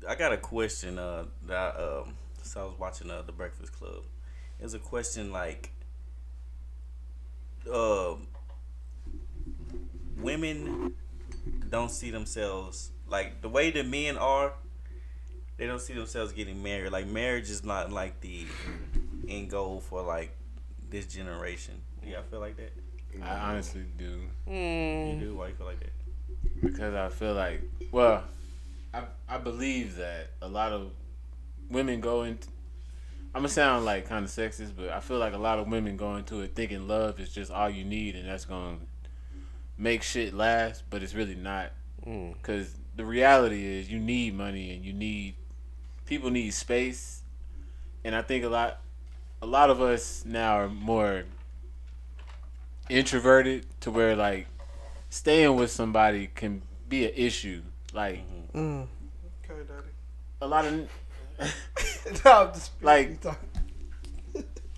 I got a question. That so I was watching the Breakfast Club. It's a question like, uh, women don't see themselves like the way that men are. They don't see themselves getting married. Like marriage is not like the end goal for like this generation. Do y'all feel like that? I honestly do. You do? Why you feel like that? Because I feel like, well, I believe that a lot of women go into, I'm gonna sound like kind of sexist, but I feel like a lot of women go into it thinking love is just all you need and that's gonna make shit last, but it's really not. Because the reality is you need money and people need space, and I think a lot of us now are more introverted to where like staying with somebody can be an issue. Like Okay, daddy. a lot of No, I'm just like I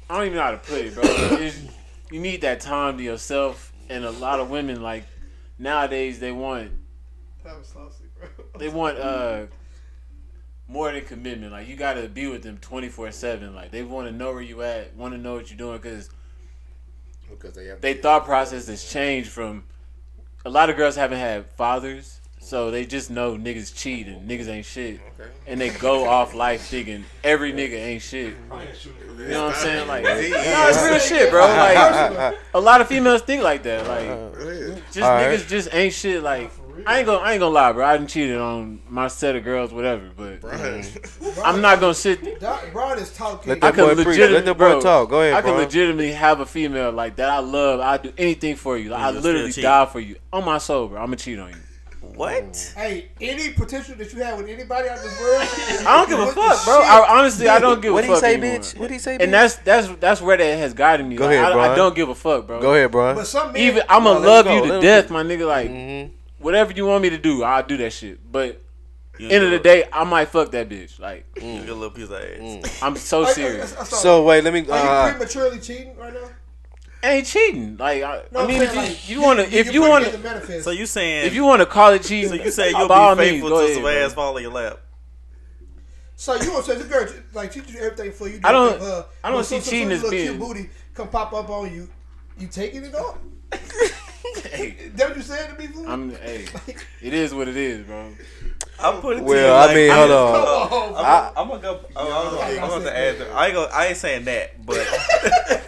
don't even know how to put it, bro. You need that time to yourself, and a lot of women like nowadays they want more than commitment. Like you gotta be with them 24/7. Like they want to know where you at, want to know what you're doing, because they thought process has changed from. A lot of girls haven't had fathers, so they just know niggas cheat and niggas ain't shit, and they go off life thinking every nigga ain't shit. You know what I'm saying? Like, no, it's real shit, bro. Like, a lot of females think like that. Like, just niggas just ain't shit. Like, I ain't gonna lie, bro. I done cheated on my set of girls, whatever. But I'm not gonna sit. Brian is talking. I could Let the boy talk. Go ahead, I could bro. legitimately have a female like that I love. I do anything for you. Like, I literally die for you. On my soul, bro. I'm gonna cheat on you. What? Hey, any potential that you have with anybody out this world, I don't give a fuck, bro. I don't give a fuck. What he say, anymore. bitch? What he say, bitch? And that's where that has gotten me. Go like, ahead, bro. I don't give a fuck, bro. Go ahead, bro. But some men, Even I'm gonna love you to death, my nigga. Like whatever you want me to do, I'll do that shit. But end of the day, I might fuck that bitch. Like you get a little piece of ass. I'm so serious. So wait, let me. Are you prematurely cheating right now? Ain't cheating. Like I mean, saying, if you want to, if you want to, So you saying if you want to call it cheating, so you say you'll by all be means, faithful go to some ahead, ass bro. fall in your lap? So you want to say this girl like she do everything for you? I don't but see cheating as little being. cute booty come pop up on you. You taking it off? Hey, That what you saying to me, fool? hey, it is what it is, bro. I'll put it to you. Well, Like, I mean, hold on. Come on. I'm gonna go. I'm gonna add. I ain't saying that, but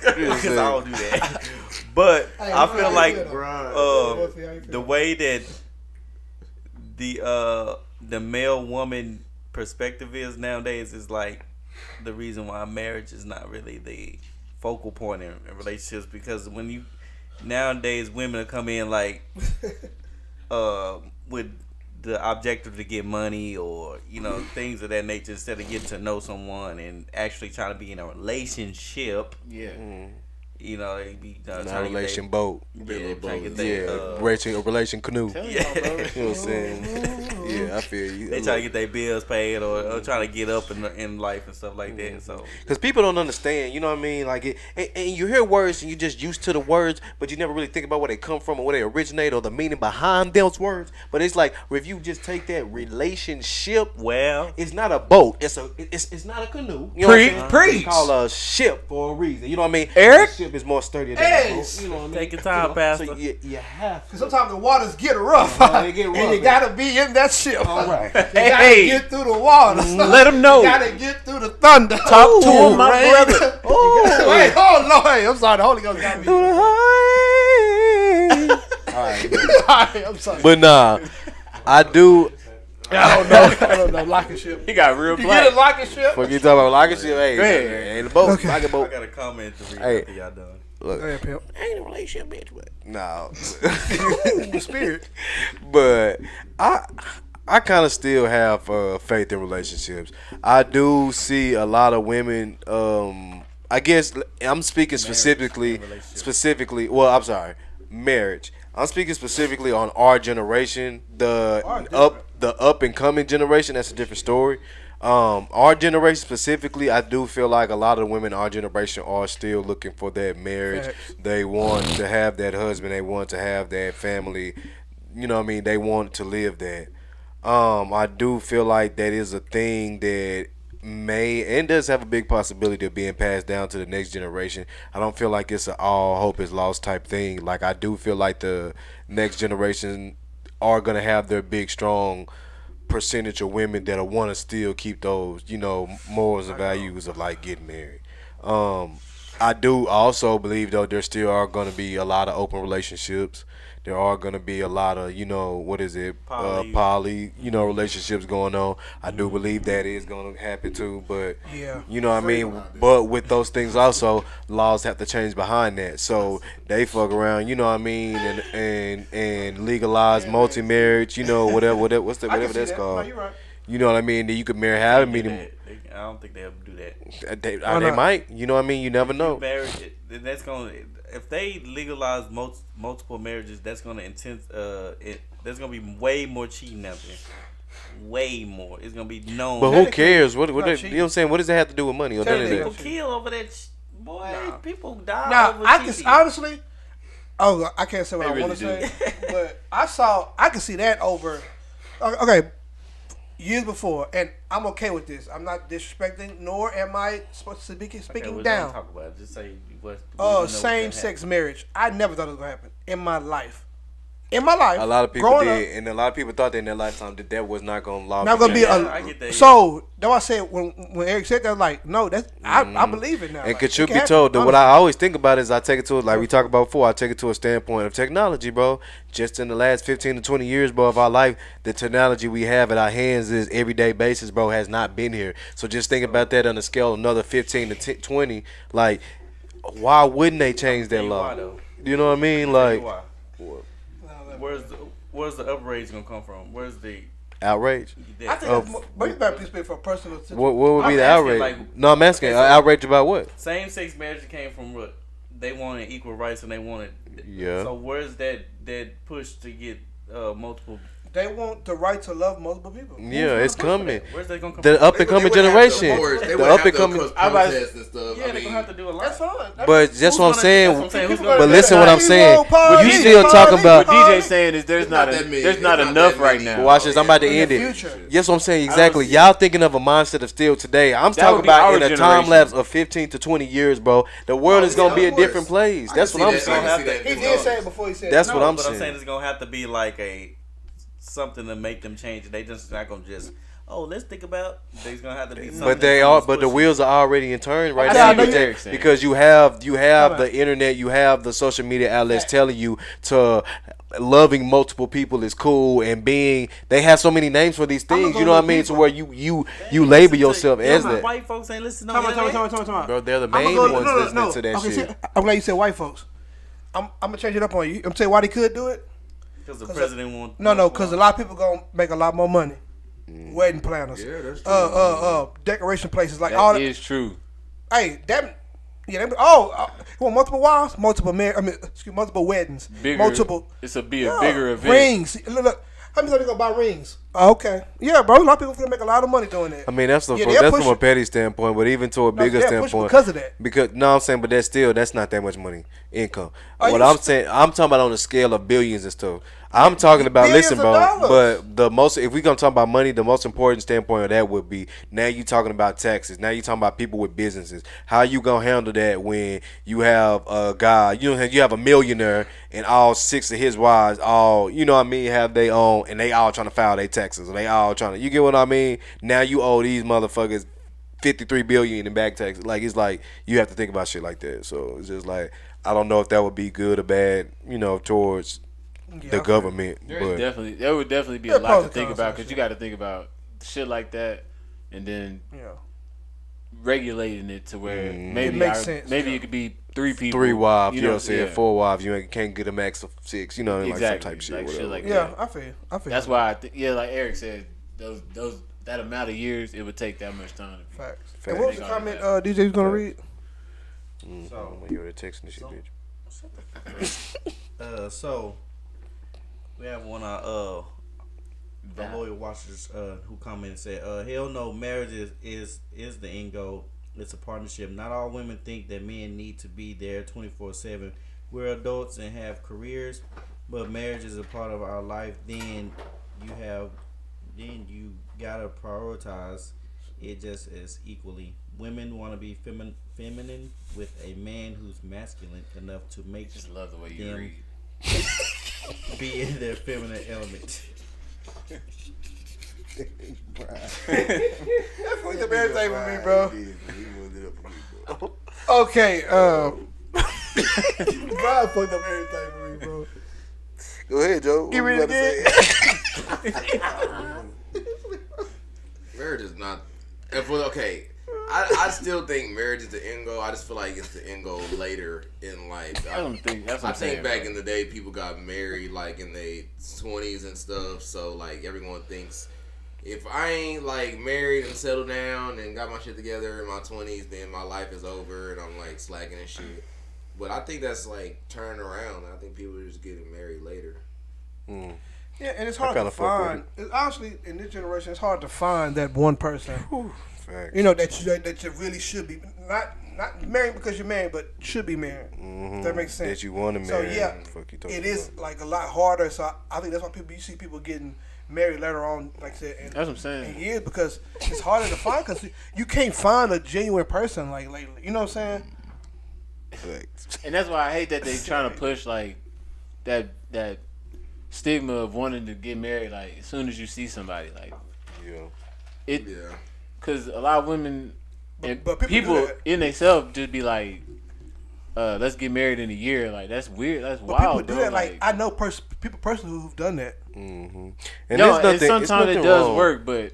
because I don't do that. But Hey, I feel like the the way that the male woman perspective is nowadays is like the reason why marriage is not really the focal point in relationships, because when you nowadays women come in like with the objective to get money or things of that nature instead of getting to know someone and actually trying to be in a relationship. Yeah. They be trying Not a to relation get boat. Relation canoe. Tell You y'all, bro. know what I'm saying? Yeah, I feel you. they try to get their bills paid or trying to get up in life and stuff like that. So because people don't understand, you know what I mean? Like, and you hear words and you just used to the words, but you never really think about where they come from or where they originate or the meaning behind those words. But it's like if you just take that relationship, well, it's not a boat. It's not a canoe. You know Preach. It's called a ship for a reason. You know what I mean? Airrick? A ship is more sturdier than a boat. You know what I mean? take your time, Pastor. So you have to. Because sometimes the waters get rough, They get rough, and you gotta be in that ship. All right. You gotta Hey. get through the water. Let him know. You gotta get through the thunder. Talk to him, my rain. brother. Wait, oh Lord, hey, I'm sorry, the Holy Ghost got me. All right. Alright, I'm sorry. But nah, I do. I don't know, lock and ship. He got real You black. get a lock and ship? Fuck you talking about like a shit? Hey, Go ahead. ain't a boat. Okay. Like a I boat. got a comment to read Hey. after y'all done. Look, Hey, pimp. ain't a relationship, bitch. But no. The spirit. But I kind of still have faith in relationships. I do see a lot of women. I guess I'm speaking specifically. Well, I'm sorry, marriage. I'm speaking specifically on our generation, the up and coming generation. That's a different story. Our generation specifically, I do feel like a lot of the women in our generation are still looking for that marriage. Facts. They want to have that husband. They want to have that family. You know what I mean? They want to live that. I do feel like that is a thing that may and does have a big possibility of being passed down to the next generation. I don't feel like it's an all hope is lost type thing. Like I do feel like the next generation are gonna have their big strong percentage of women that'll want to still keep those, morals and values of like getting married. I do also believe though there still are going to be a lot of open relationships. There are going to be a lot of, poly, relationships going on. I do believe that is going to happen too, but Yeah. you know what I mean? But with those things also, laws have to change behind that. So they fuck around, you know what I mean, and legalize multi-marriage, whatever that's called. No, you're right. You know what I mean? That you could marry however many. I don't think they ever do that. They might. You know what I mean? You never know. Marriage, that's gonna. If they legalize multiple marriages, that's gonna there's gonna be way more cheating out there. Way more. It's gonna be known. But who cares? What you know what I'm saying? What does that have to do with money or none of People that? kill over that. Boy, people die Now, over I cheating. can honestly. Oh, I can't say what I They want to really say, but I can see that over. Okay, years before, and I'm okay with this. I'm not disrespecting, nor am I supposed to be speaking well, down. Don't talk about it. Just say what. Same-sex marriage. I never thought it was gonna happen in my life. In my life, A lot of people growing did, up, and a lot of people thought that in their lifetime that was not gonna law. not gonna be I get that, So that's why I said when Eric said that, I was like, no, that's I believe it now. And like, could it you can be happen, told that what honestly. I always think about is I take it to like we talked about before. I take it to a standpoint of technology, bro. Just in the last 15 to 20 years, bro, of our life, the technology we have at our hands is everyday basis, bro, has not been here. So just think about that on a scale of another 15 to 20. Like, why wouldn't they change that law? You know what I mean? Like, Where's the outrage gonna come from? Where's the outrage. I think but you better speak for personal situation. What would be the asking, outrage? like- No, I'm asking. Outrage about what? same-sex marriage came from what? They wanted equal rights and they wanted. Yeah. So where's that push to get multiple? They want the right to love multiple people. Yeah, it's coming. Where's that gonna come The from? up and coming generation. The up and coming. protests and stuff. Yeah, they're gonna have to do a lot. That's fine. But that's what I'm saying. Who's People gonna But do listen, that? what I'm saying. You still talking about. What DJ's saying is there's not that many. there's not It's not enough that right many. now. Watch this. I'm about to In end the it. future. Yes, what I'm saying exactly. Y'all thinking of a mindset of still today. I'm That talking would be about our in a generation. time lapse of 15 to 20 years, bro. The world is gonna be a different place. That's what I'm saying. He did say it before he said That's it. what I'm But I'm saying saying. it's gonna have to be like a something to make them change. They just not gonna just let's think about. There's gonna have to be something. But they are. But the wheels are already in turn right I now. see what BJ, Eric's saying. because you have the internet, you have the social media outlets telling you to loving multiple people is cool and being. They have so many names for these things. You know what I mean? To where you label yourself as that. White folks ain't listening. Come on. Bro, they're the I'ma main go- ones no, listening to that okay, shit. see, I'm glad you said white folks. I'm gonna change it up on you. I'm gonna tell you why they could do it. Because the president won't. No, because a lot of people gonna make a lot more money. Wedding planners, Yeah, that's true. decoration places like all That that. is true. Hey, that. Yeah, you want multiple wives, multiple multiple weddings, Bigger. multiple. It's a bigger event. Rings. Look, how many times they gonna buy rings? Okay, yeah, bro. A lot of people gonna make a lot of money doing that. I mean, that's they'll that's push from a it. petty standpoint, but even to a bigger they'll push standpoint, because of that. Because no, I'm saying, but that's not that much money income. Are What you I'm saying, I'm talking about on the scale of billions and stuff. I'm talking about, Billions listen, of bro. dollars. But if we gonna talk about money, the most important standpoint of that would be now you talking about taxes. Now you talking about people with businesses. How you gonna handle that when you have a guy, you have a millionaire and all 6 of his wives all, you know what I mean, have they own and they all trying to file their taxes or they all trying to, you get what I mean? Now you owe these motherfuckers $53 billion in back taxes. Like, it's like you have to think about shit like that. So it's just like, I don't know if that would be good or bad, towards the government. There But would definitely be a There are lot pros to and think cons about to because that you got to think about shit like that, and then Yeah. regulating it to where maybe It makes sense, maybe yeah. it could be 3 people, 3 wives, you you know know, what I'm saying? yeah. 4 wives, you can't get a max of 6, you know what I mean? Like some Exactly, type shit. like shit whatever. like Yeah, that. I feel. That's why like Eric said, those that amount of years it would take that much time. Facts. Facts. And what was the comment DJ was gonna read? So When you were texting this shit, bitch. so we have one of the loyal watchers who commented and said, "Hell no, marriage is the end goal. It's a partnership. Not all women think that men need to be there 24/7. We're adults and have careers, but marriage is a part of our life. Then you have then you gotta prioritize it just as equally. Women want to be feminine with a man who's masculine enough to make Just love the way you them read. be in their feminine element. That fucked up everything for me, bro. Okay, Brian fucked up everything for me, bro. Go ahead, Joe. Give me it again. Marriage is not. Okay, I still think marriage is the end goal. I just feel like it's the end goal later in life. I don't think that's what I I'm saying, think back bro. in the day, people got married like in their 20s and stuff. So like everyone thinks if I ain't like married and settled down and got my shit together in my 20s, then my life is over and I'm like slacking and shit. But I think that's like turning around. I think people are just getting married later. Mm. Yeah, and it's hard to find. Honestly, in this generation, it's hard to find that one person. Facts. You know that you really should be not married because you're married, but should be married. Mm-hmm. If that makes sense. That you want to So marry. yeah, Fuck you talking it is about. like a lot harder. So I think that's why you see people getting married later on, like I said. That's what I'm saying. In years, because it's harder to find because you can't find a genuine person like lately. You know what I'm saying? Facts. And that's why I hate that they trying to push like that stigma of wanting to get married like as soon as you see somebody like Yeah. it Yeah. because a lot of women and but people people do that. in themselves just be like let's get married in a year. Like that's weird. That's But wild. people do bro. that. Like I know people personally who've done that. Mm-hmm. And no, there's nothing, and sometimes it does work, but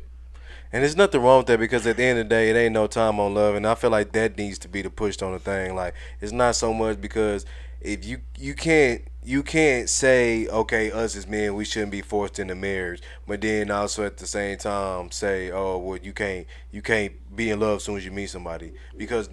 And there's nothing wrong with that because at the end of the day, it ain't no time on love, and I feel like that needs to be the pushed on the thing. Like it's not so much because if you can't say okay, us as men we shouldn't be forced into marriage, but then also at the same time say oh well you can't be in love as soon as you meet somebody because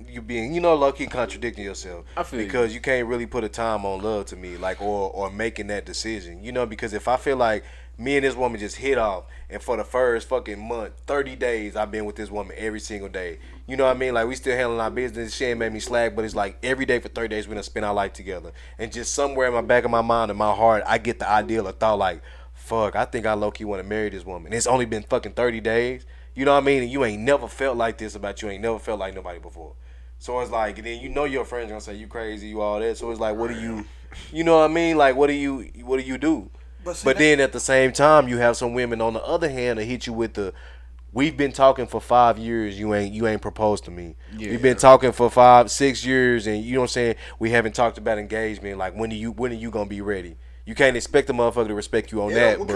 you being low-key contradicting yourself. I feel because you can't really put a time on love to me like or making that decision because if I feel like me and this woman just hit off, and for the first fucking month, 30 days, I've been with this woman every single day. You know what I mean? Like, we still handling our business. She ain't made me slack, but it's like every day for 30 days, we done spend our life together. And just somewhere in my back of my mind and my heart, I get the ideal or thought like, fuck, I think I low-key want to marry this woman. It's only been fucking 30 days. You know what I mean? And you ain't never felt like this about you. Ain't never felt like nobody before. So it's like, and then your friends are going to say, you crazy, you all that. So it's like, what do you know what I mean? Like, what do you do? But then at the same time, you have some women on the other hand that hit you with the, we've been talking for 5 years, you ain't proposed to me. Yeah. We've been talking for 5-6 years, and you know what I'm saying, we haven't talked about engagement. Like when are you gonna be ready? You can't expect a motherfucker to respect you on that. What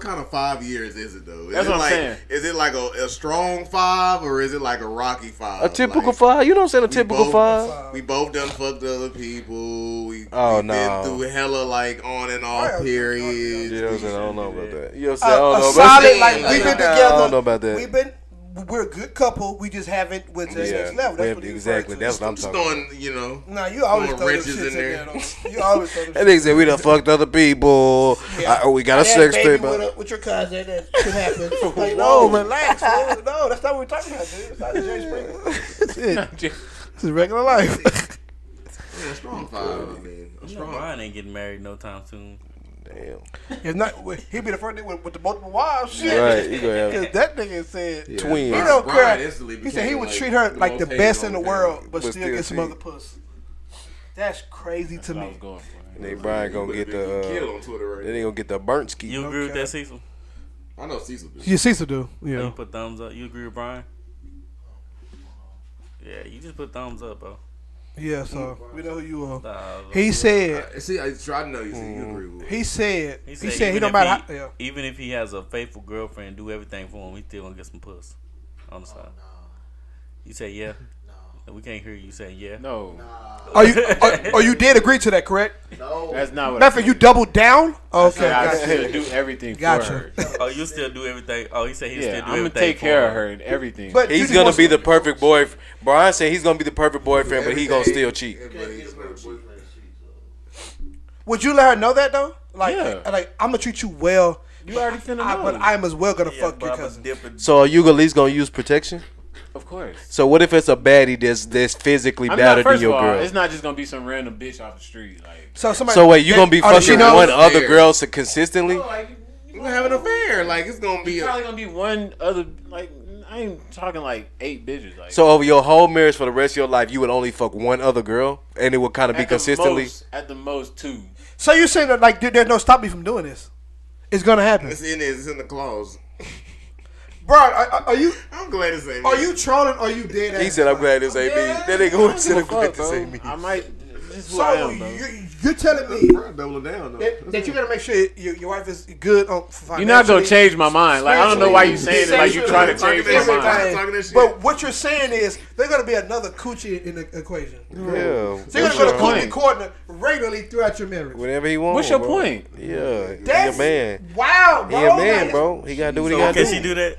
kind of 5 years is it though? That's what I'm saying. Is it like a strong 5 or is it like a rocky 5? A typical 5? You know what I'm saying? A typical 5? We both done fucked other people. We've no. been through hella like on and off periods. You know what I'm saying? I don't know about that. You know what A I'm saying? I don't know about solid, that. like we've been together. I don't know about that. We're a good couple. We just haven't went to the next level. That's what exactly. That's what I'm talking about. Throwing, Nah, you always throw wrenches them shits in there. though. You always throw them That nigga said we done fucked other people. Yeah. We got a sex tape. With your cousin, that could happen. Like, no, relax. Fool. No, that's not what we're talking about, dude. It's not Jay Springer. That's it. This is regular life. Yeah, strong 5. I mean, a strong. Brian ain't getting married no time soon. Damn. If not, he'd be the first nigga with the multiple wives. Shit. Right, you gonna have Because that nigga said twins. He don't Brian care. instantly He said he became, would like, treat her the like the most best hated in the on world, family. but still still get some cheat. other puss. That's crazy to That's what I me. was going for. And then Brian gonna get Killed the on Twitter right then he gonna get the burnt ski. You agree with that, Cecil? I know Cecil do. You Cecil do, Oh, you yeah. put thumbs up. You agree with Brian? Yeah, you just put thumbs up, bro. Yeah, so we know who you are. Nah, He said. See, I try to know you. See, you agree with. He said. He said he even don't if matter. How, yeah. Even if he has a faithful girlfriend, do everything for him, he still gonna get some puss on the side. You say yeah. No. We can't hear you saying yeah. No, You did agree to that, correct? No, that's not what. Nothing. You doubled down. Okay, I gotcha. still do everything for Gotcha. her. Oh, you still do everything. Oh, he said he Yeah, still do I'm gonna everything. take for care of her and everything. But He's gonna be the perfect boyfriend. Brian said he's gonna be the perfect boyfriend, but he gonna still cheat. Would you let her know that though? Like, Yeah. I'm gonna treat you well, You already finna know. but I'm as well gonna Yeah, fuck but your I'm a cousin. different. So are you at least gonna use protection? Of course. So what if it's a baddie that's physically better than first your of all, girl? it's not just gonna be some random bitch off the street. Like, So somebody. So wait, you gonna be does she fucking know? one other girl consistently? You gonna have an affair? there. Like it's gonna be probably gonna be one other. Like I ain't talking like 8 bitches. Like So over your whole marriage for the rest of your life, you would only fuck one other girl, and it would kind of be consistently. At the most 2. So you saying that like there's no stopping me from doing this? It's gonna happen. It's in the clause. Bro, are you? I'm glad it's ain't me. Are you trolling? Or are you dead? He said, "I'm glad this ain't me." That nigga said, "I'm glad this ain't me." I might. This is who So I am, bro. you're telling me Double down though. that you gotta make sure your wife is good on. You're not gonna change my mind. Like I don't know why you saying it. Like you trying to change my mind. Everything. But what you're saying is there's gonna be another coochie in the equation. Yeah. So you're gonna go to coochie corner regularly throughout your marriage. Whatever he wants. What's your bro. point? Yeah, he a That's man. Wow, bro. He a man, bro. He gotta do what he gotta Can do. she do that?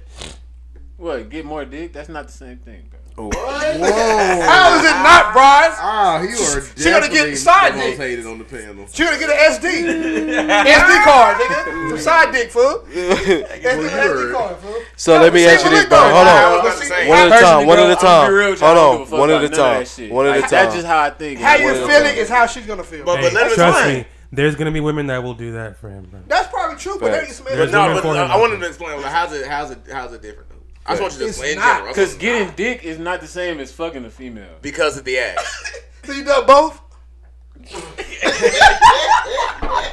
What? Get more dick? That's not the same thing, bro. How is it not, Brian? Ah, you are She gonna get side dick. hated on the panel. She gonna get an SD card, nigga. Some side dick, fool. SD card, fool. So let me ask you this, bro. Hold on. One at a time. One at a time. Hold on. One at a time. One at a time. That's just how I think. How you feeling is how she's gonna feel. But let me Trust explain. me, there's gonna be women that will do that for him, bro. That's probably true, but Facts. there's No, women but for him. I wanted to explain. Like, how's it different though? I just want you to It's explain in not, general. Because getting dick is not the same as fucking a female. because of the act. So you done both?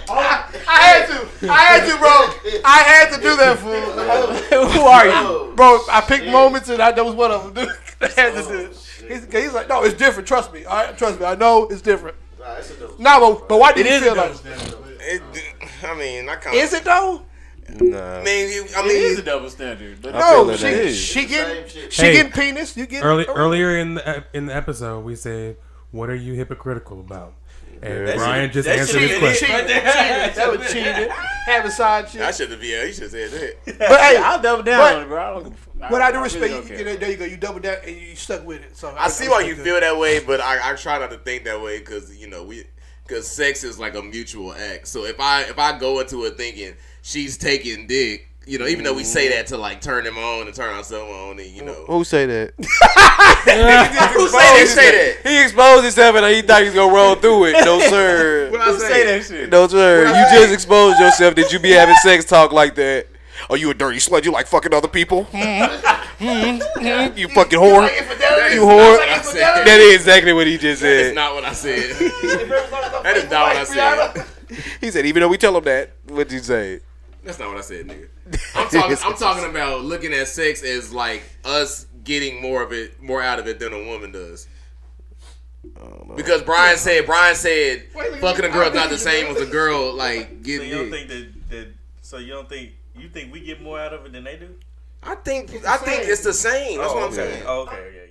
I had to, bro. I had to do that, fool. Who are you? Bro, I picked moments and that was one of them. Dude. I had to do it. He's like, no, it's different. Trust me. All right, trust me. I know it's different. No, but why did you feel like? I mean, I kind of. Is it though? Nah. I mean, It is a double standard. But No, that it is. she Hey, getting penis. You get Earlier in the episode, we said, "What are you hypocritical about?" And That Brian just that answered shit his is question. right there. That was cheating. Having side shit. I should have. Yeah, you should have said that. But hey, I'll double down but- on it, bro. I don't. But I do really respect don't you. care. There you go. You double down and you stuck with it. So I see why you respect feel that way, but I try not to think that way because because sex is like a mutual act. So if I go into it thinking she's taking dick, even though we say that to like turn him on and turn ourselves on, and Who say that? who say that? He exposed himself and he thought he was gonna roll through it. No, sir. What I say that shit? No, sir. You just exposed yourself. Did you be having sex talk like that? Oh, you a dirty slut. You like fucking other people? You fucking whore. You whore. That is exactly what he just That said. is not what I said. That is not what I said. He said, even though we tell him that, what'd you say? That's not what I said, nigga. I'm talking about looking at sex as like us getting more out of it than a woman does. Because Brian said fucking a girl is not the same as a girl like So getting you don't dick. think that? So you think we get more out of it than they do? I think it's the same. That's what I'm saying. Okay.